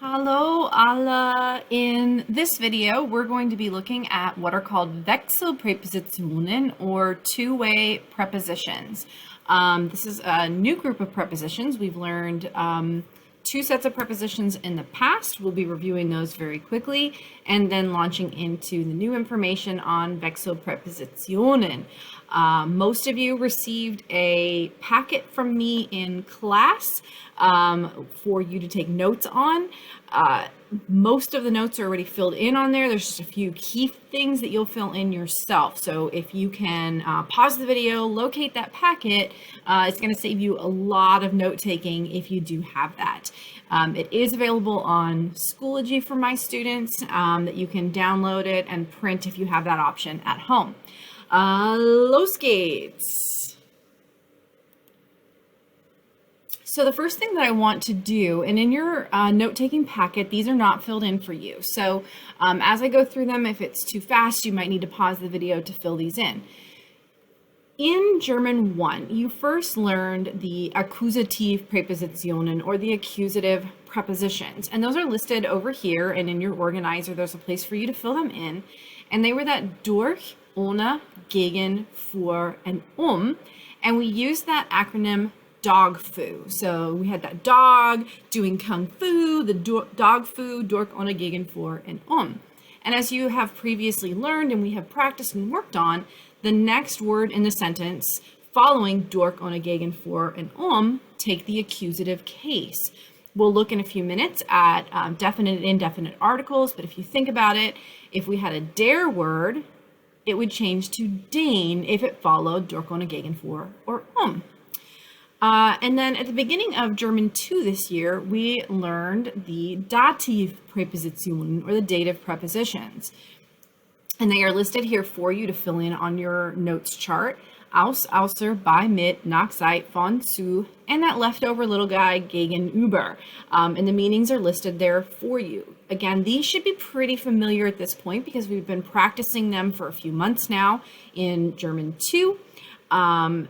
Hallo alle! In this video, we're going to be looking at what are called Wechselpräpositionen or two-way prepositions. This is a new group of prepositions. We've learned two sets of prepositions in the past. We'll be reviewing those very quickly and then launching into the new information on Wechselpräpositionen. Most of you received a packet from me in class for you to take notes on. Most of the notes are already filled in on there. There's just a few key things that you'll fill in yourself. So if you can pause the video, locate that packet, it's going to save you a lot of note taking if you do have that. It is available on Schoology for my students that you can download it and print if you have that option at home. Los geht's! So the first thing that I want to do, and in your note-taking packet, these are not filled in for you. So as I go through them, if it's too fast, you might need to pause the video to fill these in. In German 1, you first learned the Accusative Prepositionen or the accusative prepositions. And those are listed over here, and in your organizer, there's a place for you to fill them in. And they were that durch, ohne, gegen, für, and and we used that acronym dog fu. So we had that dog doing kung fu, the dog fu, durch, ohne, gegen, für, and And as you have previously learned and we have practiced and worked on, the next word in the sentence following durch, ohne, gegen, für, and take the accusative case. We'll look in a few minutes at definite and indefinite articles, but if you think about it, if we had a der word, it would change to den if it followed durch, ohne, gegen, für, or and then at the beginning of German 2 this year, we learned the Dativ Präpositionen or the dative prepositions. And they are listed here for you to fill in on your notes chart. Aus, außer, bei, mit, nach, seit, von, zu, and that leftover little guy, gegenüber. And the meanings are listed there for you. Again, these should be pretty familiar at this point because we've been practicing them for a few months now in German 2. And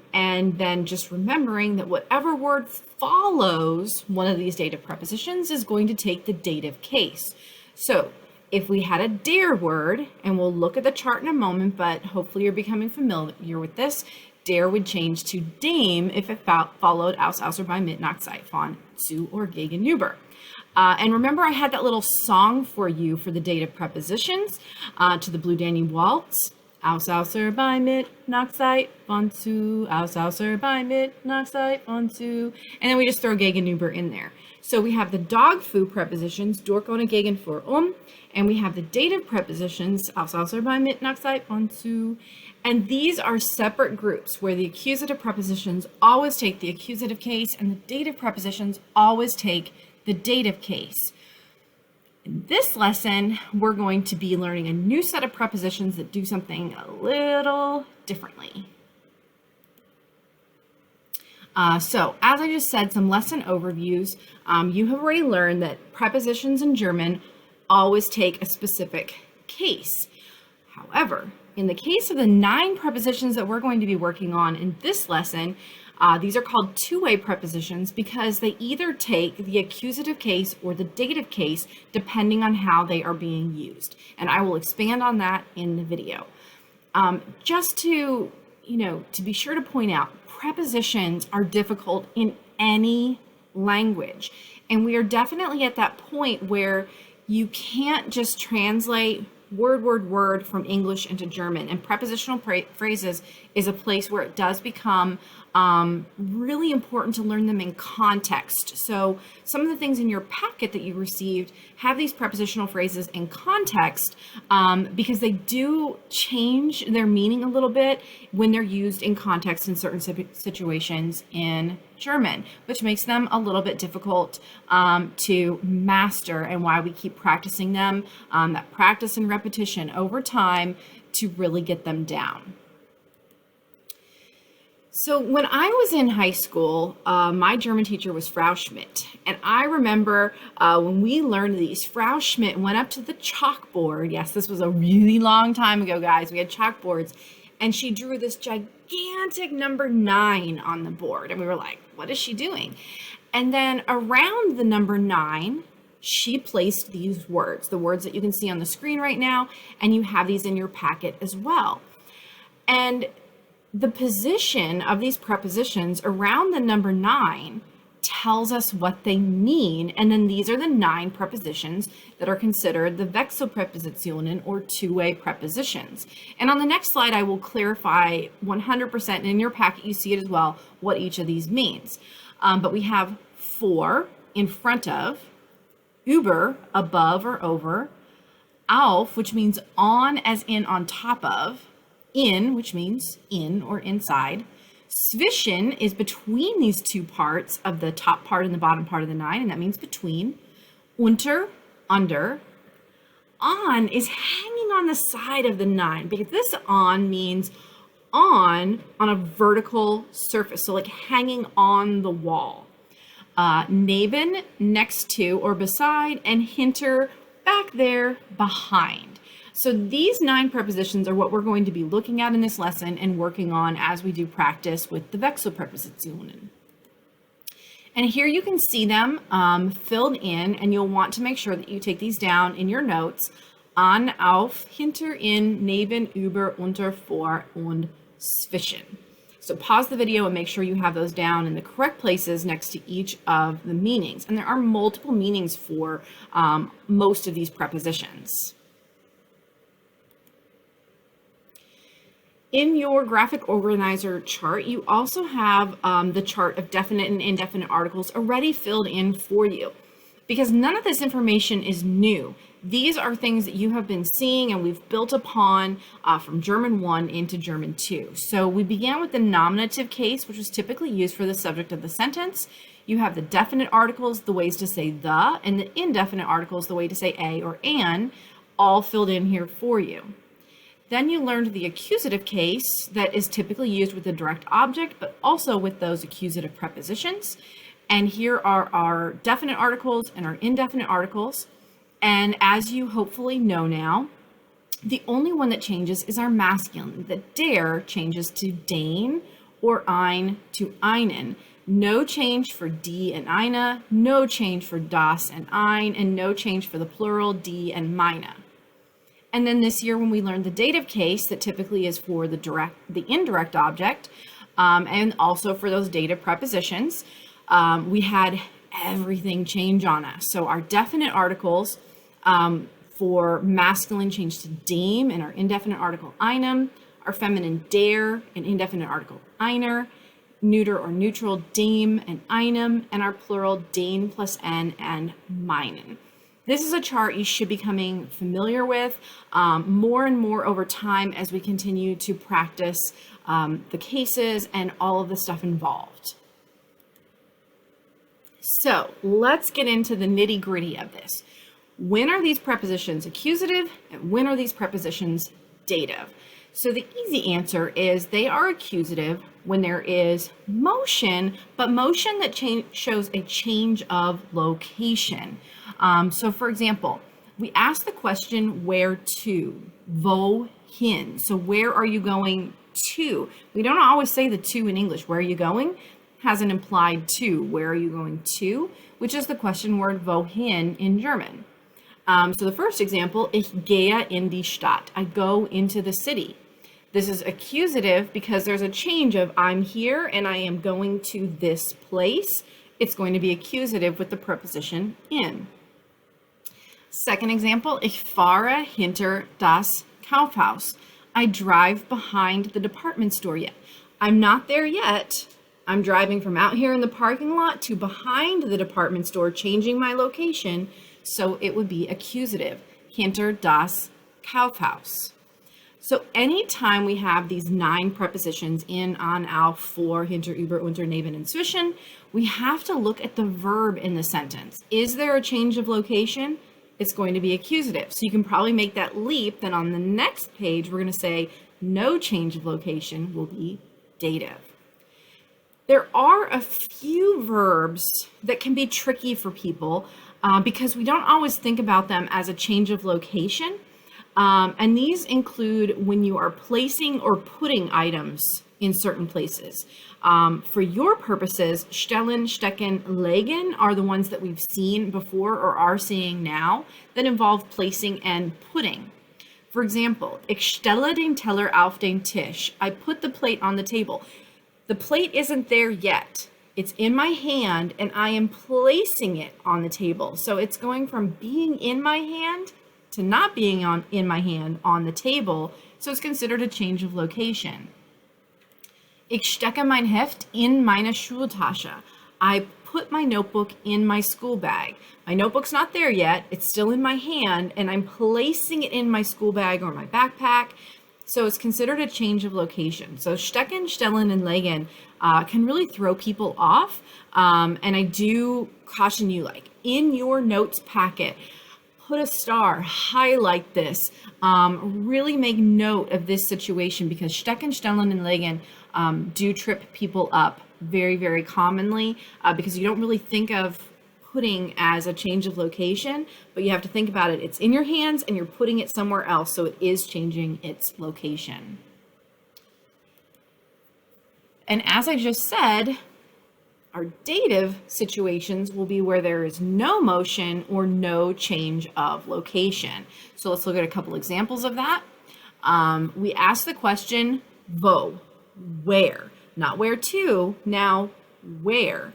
then just remembering that whatever word follows one of these dative prepositions is going to take the dative case. So if we had a der word, and we'll look at the chart in a moment, but hopefully you're becoming familiar with this, der would change to dem if it followed aus, außer, bei, mit, nach, seit, von, zu, or gegenüber. And remember, I had that little song for you for the dative prepositions to the Blue Danube Waltz. Aus, außer, bei, mit, nach, seit, von, zu, aus, außer, bei, mit, nach, seit, von, zu, and then we just throw gegenüber in there. So we have the dog fu prepositions, durch, ohne, gegen, für, and we have the dative prepositions, aus, außer, bei, mit, nach, seit, von, zu, and these are separate groups where the accusative prepositions always take the accusative case and the dative prepositions always take the dative case. In this lesson, we're going to be learning a new set of prepositions that do something a little differently. So, as I just said, some lesson overviews. You have already learned that prepositions in German always take a specific case. However, in the case of the 9 prepositions that we're going to be working on in this lesson, these are called two-way prepositions because they either take the accusative case or the dative case depending on how they are being used. And I will expand on that in the video. Just to be sure to point out, prepositions are difficult in any language. And we are definitely at that point where you can't just translate word from English into German. And prepositional phrases is a place where it does become really important to learn them in context. So some of the things in your packet that you received have these prepositional phrases in context because they do change their meaning a little bit when they're used in context in certain situations in German, which makes them a little bit difficult to master, and why we keep practicing them, that practice and repetition over time to really get them down. So when I was in high school, my German teacher was Frau Schmidt. And I remember when we learned these, Frau Schmidt went up to the chalkboard. Yes, this was a really long time ago, guys. We had chalkboards. And she drew this gigantic number 9 on the board. And we were like, what is she doing? And then around the number 9, She placed these words, the words that you can see on the screen right now, and you have these in your packet as well. And the position of these prepositions around the number 9 tells us what they mean. And then these are the 9 prepositions that are considered the Wechselpräpositionen, or two-way prepositions. And on the next slide, I will clarify 100%, and in your packet you see it as well, what each of these means. But we have for, in front of, über, above or over, auf, which means on as in on top of, in, which means in or inside. Zwischen is between these two parts of the top part and the bottom part of the 9, and that means between. Unter, under. On is hanging on the side of the 9, because this on means on a vertical surface, so like hanging on the wall. Neben, next to or beside, and hinter, back there, behind. So these 9 prepositions are what we're going to be looking at in this lesson and working on as we do practice with the Wechselpräpositionen. And here you can see them filled in, and you'll want to make sure that you take these down in your notes. An, auf, hinter, in, neben, über, unter, vor, und zwischen. So pause the video and make sure you have those down in the correct places next to each of the meanings. And there are multiple meanings for most of these prepositions. In your graphic organizer chart, you also have the chart of definite and indefinite articles already filled in for you, because none of this information is new. These are things that you have been seeing and we've built upon from German 1 into German 2. So we began with the nominative case, which was typically used for the subject of the sentence. You have the definite articles, the ways to say the, and the indefinite articles, the way to say a or an, all filled in here for you. Then you learned the accusative case that is typically used with the direct object, but also with those accusative prepositions. And here are our definite articles and our indefinite articles. And as you hopefully know now, the only one that changes is our masculine. The der changes to den or ein to einen. No change for die and eine, no change for das and ein, and no change for the plural die and meine. And then this year when we learned the dative case that typically is for the indirect object, and also for those dative prepositions, we had everything change on us. So our definite articles for masculine changed to dem, and our indefinite article einem, our feminine der and indefinite article einer, neuter or neutral dem and einem, and our plural den plus n and meinen. This is a chart you should be becoming familiar with more and more over time as we continue to practice the cases and all of the stuff involved. So let's get into the nitty-gritty of this. When are these prepositions accusative and when are these prepositions dative? So the easy answer is they are accusative when there is motion, but motion that shows a change of location. So for example, we ask the question where to, wohin. So where are you going to? We don't always say the to in English. Where are you going? Has an implied to. Where are you going to? Which is the question word wohin in German. So the first example, ich gehe in die Stadt. I go into the city. This is accusative because there's a change of I'm here and I am going to this place. It's going to be accusative with the preposition in. Second example, ich fahre hinter das Kaufhaus. I drive behind the department store yet. I'm not there yet. I'm driving from out here in the parking lot to behind the department store, changing my location. So it would be accusative, hinter das Kaufhaus. So anytime we have these 9 prepositions in, an, auf, vor, hinter, über, unter, neben, and zwischen, we have to look at the verb in the sentence. Is there a change of location? It's going to be accusative. So you can probably make that leap. Then on the next page, we're going to say no change of location will be dative. There are a few verbs that can be tricky for people because we don't always think about them as a change of location. And these include when you are placing or putting items in certain places. For your purposes, stellen, stecken, legen are the ones that we've seen before or are seeing now that involve placing and putting. For example, ich stelle den Teller auf den Tisch. I put the plate on the table. The plate isn't there yet. It's in my hand and I am placing it on the table. So it's going from being in my hand to not being in my hand on the table. So it's considered a change of location. Ich stecke mein Heft in meine Schultasche. I put my notebook in my school bag. My notebook's not there yet. It's still in my hand and I'm placing it in my school bag or my backpack. So it's considered a change of location. So stecken, stellen, and legen can really throw people off. And I do caution you, like in your notes packet, put a star, highlight this, really make note of this situation because stecken, stellen, and legen do trip people up very, very commonly because you don't really think of putting as a change of location, but you have to think about it. It's in your hands and you're putting it somewhere else, so it is changing its location. And as I just said, our dative situations will be where there is no motion or no change of location. So let's look at a couple examples of that. We ask the question, wo, where, not where to, now where.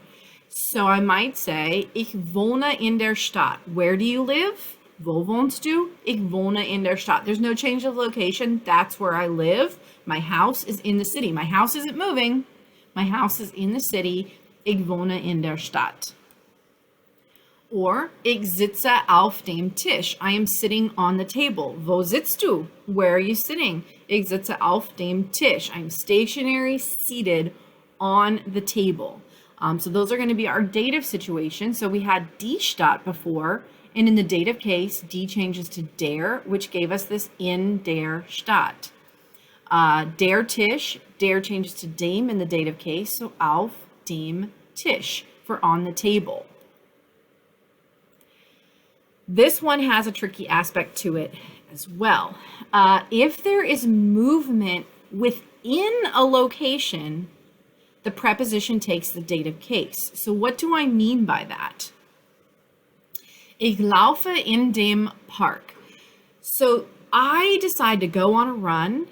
So I might say, ich wohne in der Stadt. Where do you live? Wo wohnst du? Ich wohne in der Stadt. There's no change of location. That's where I live. My house is in the city. My house isn't moving. My house is in the city. Ich wohne in der Stadt. Or, ich sitze auf dem Tisch. I am sitting on the table. Wo sitzt du? Where are you sitting? Ich sitze auf dem Tisch. I'm stationary, seated on the table. So those are going to be our dative situation. So we had die Stadt before, and in the dative case, die changes to der, which gave us this in der Stadt. Der Tisch, der changes to dem in the dative case, so auf dem Tisch for on the table. This one has a tricky aspect to it as well. If there is movement within a location, the preposition takes the dative case. So what do I mean by that? Ich laufe in dem Park. So I decide to go on a run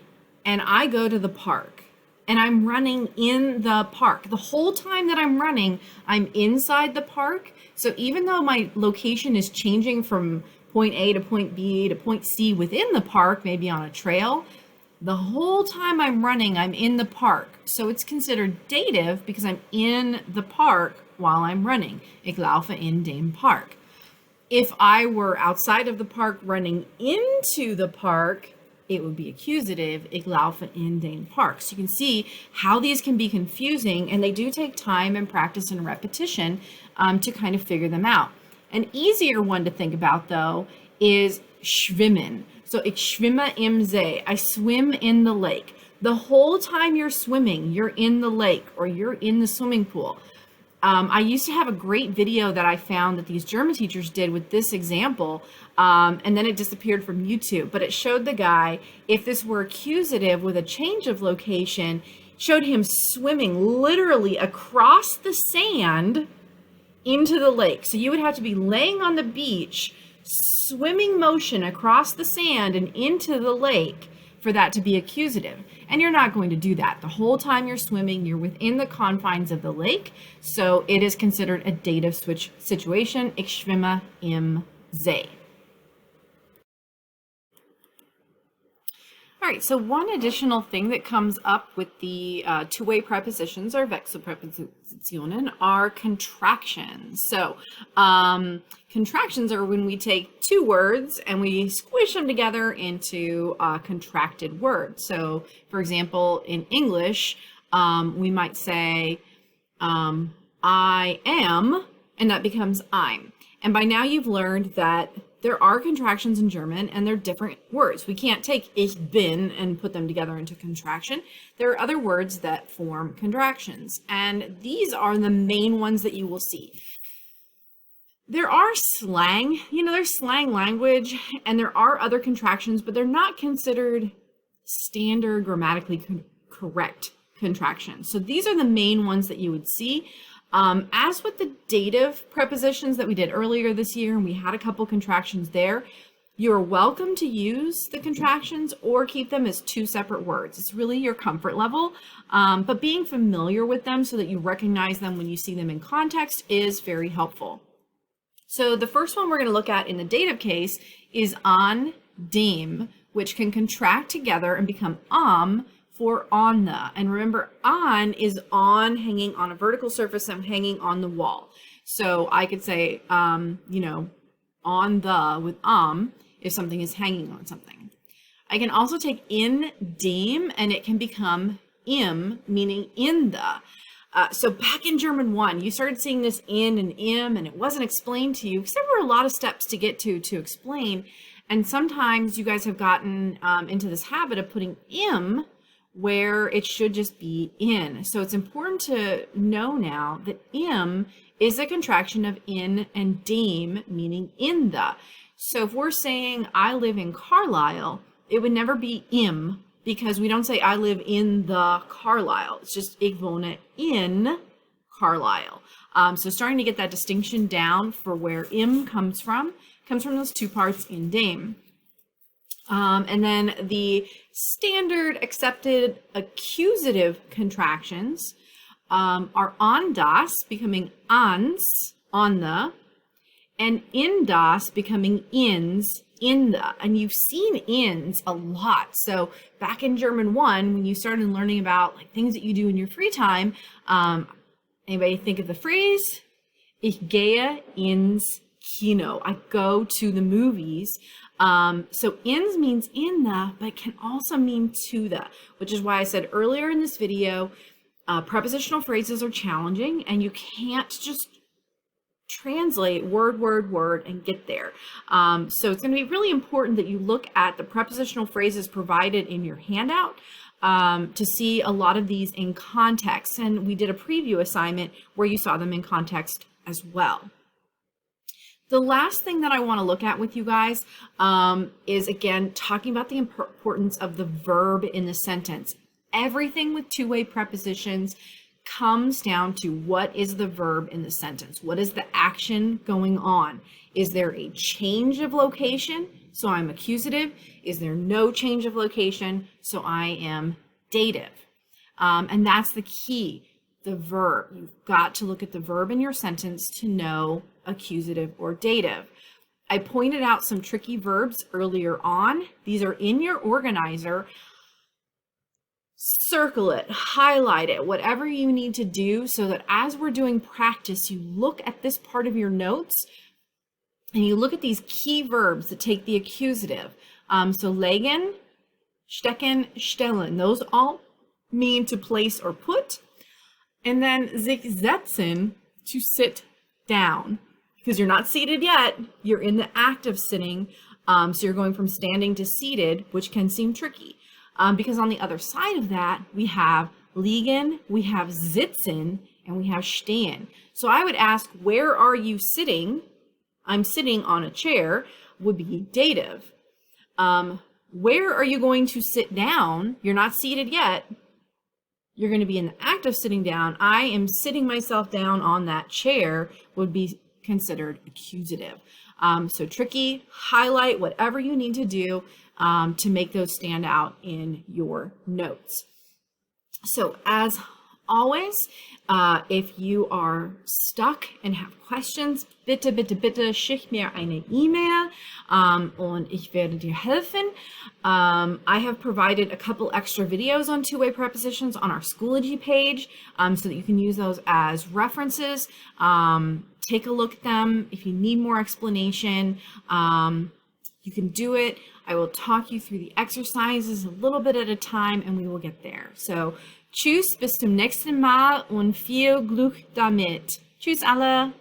and I go to the park and I'm running in the park. The whole time that I'm running, I'm inside the park. So even though my location is changing from point A to point B to point C within the park, maybe on a trail, the whole time I'm running, I'm in the park. So it's considered dative because I'm in the park while I'm running. Ich laufe in dem Park. If I were outside of the park running into the park, it would be accusative. Ich laufe in den Park. So you can see how these can be confusing, and they do take time and practice and repetition to kind of figure them out. An easier one to think about, though, is schwimmen. So ich schwimme im See. I swim in the lake. The whole time you're swimming, you're in the lake or you're in the swimming pool. I used to have a great video that I found that these German teachers did with this example, and then it disappeared from YouTube. But it showed the guy, if this were accusative with a change of location, showed him swimming literally across the sand into the lake. So you would have to be laying on the beach, swimming motion across the sand and into the lake for that to be accusative. And you're not going to do that. The whole time you're swimming, you're within the confines of the lake. So it is considered a dative switch situation. Ich schwimme im See. All right, so one additional thing that comes up with the two-way prepositions or Wechselpräpositionen are contractions. So contractions are when we take two words and we squish them together into a contracted word. So for example, in English, we might say, I am, and that becomes I'm. And by now you've learned that there are contractions in German and they're different words. We can't take ich bin and put them together into contraction. There are other words that form contractions, and these are the main ones that you will see. There are slang, there's slang language, and there are other contractions, but they're not considered standard grammatically correct contractions. So these are the main ones that you would see. As with the dative prepositions that we did earlier this year, and we had a couple contractions there, you're welcome to use the contractions or keep them as two separate words. It's really your comfort level, but being familiar with them so that you recognize them when you see them in context is very helpful. So the first one we're going to look at in the dative case is on dem, which can contract together and become for on the. And remember, on is on hanging on a vertical surface and hanging on the wall. So I could say, on the with if something is hanging on something. I can also take in dem and it can become im, meaning in the. So back in German 1, you started seeing this in and im, and it wasn't explained to you because there were a lot of steps to get to explain. And sometimes you guys have gotten into this habit of putting im where it should just be in. So it's important to know now that im is a contraction of in and dem, meaning in the. So if we're saying I live in Carlisle, it would never be im, because we don't say I live in the Carlisle. It's just ik wohne in Carlisle. So starting to get that distinction down for where im comes from those two parts in dem. And then the standard accepted accusative contractions are on das becoming ans, on the, and in das becoming ins, in the. And you've seen ins a lot. So back in German 1, when you started learning about like things that you do in your free time, anybody think of the phrase, ich gehe ins Kino, I go to the movies. So ins means in the, but it can also mean to the, which is why I said earlier in this video, prepositional phrases are challenging and you can't just translate word and get there. So it's going to be really important that you look at the prepositional phrases provided in your handout to see a lot of these in context. And we did a preview assignment where you saw them in context as well. The last thing that I want to look at with you guys is, again, talking about the importance of the verb in the sentence. Everything with two-way prepositions comes down to what is the verb in the sentence? What is the action going on? Is there a change of location? So I'm accusative. Is there no change of location? So I am dative. And that's the key, the verb. You've got to look at the verb in your sentence to know accusative or dative. I pointed out some tricky verbs earlier on. These are in your organizer. Circle it, highlight it, whatever you need to do so that as we're doing practice, you look at this part of your notes and you look at these key verbs that take the accusative. So legen, stecken, stellen, those all mean to place or put. And then sich setzen, to sit down. Because you're not seated yet, you're in the act of sitting. So you're going from standing to seated, which can seem tricky. Because on the other side of that, we have liegen, we have sitzen, and we have stehen. So I would ask, where are you sitting? I'm sitting on a chair, would be dative. Where are you going to sit down? You're not seated yet. You're going to be in the act of sitting down. I am sitting myself down on that chair would be considered accusative. So tricky, highlight whatever you need to do to make those stand out in your notes. So as always, if you are stuck and have questions, bitte schick mir eine E-Mail und ich werde dir helfen. I have provided a couple extra videos on two-way prepositions on our Schoology page so that you can use those as references. Take a look at them. If you need more explanation, you can do it. I will talk you through the exercises a little bit at a time and we will get there. So, tschüss, bis zum nächsten Mal und viel Glück damit. Tschüss alle!